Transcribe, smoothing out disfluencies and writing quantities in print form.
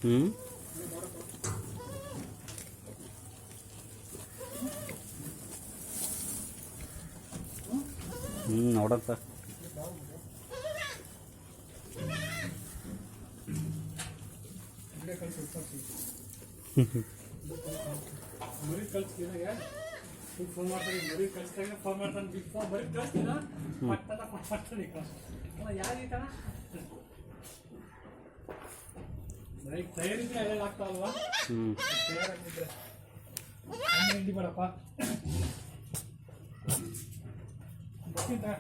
ಹ್ಞೂ ನೋಡಂತ ಮರಿ ಕಳ್ಸ್ತೀನಾಗ ಫೋನ್ ಮಾಡ್ತಾರೆ, ಮರಿ ಕಳಿಸ್ದಾಗ ಫೋನ್ ಮಾಡ್ತಾನೆ, ಬಿಗ್ ಫೋನ್ ಮರಿ ಕಳಿಸ್ತೀನ ಪಟ್ಟದ ಮಾಡ್ತಾನೆ ಯಾರೀತಣ ಮರಿ ತಯಾರಿದ್ರೆ ಅಲ್ಲೆಲ್ಲ ಆಗ್ತಾವಲ್ವಾ, ತಯಾರಾಗಿದ್ರೆ ಹಿಂಡಿ ಬೇಡಪ್ಪ ಬರ್ತೀನಿ.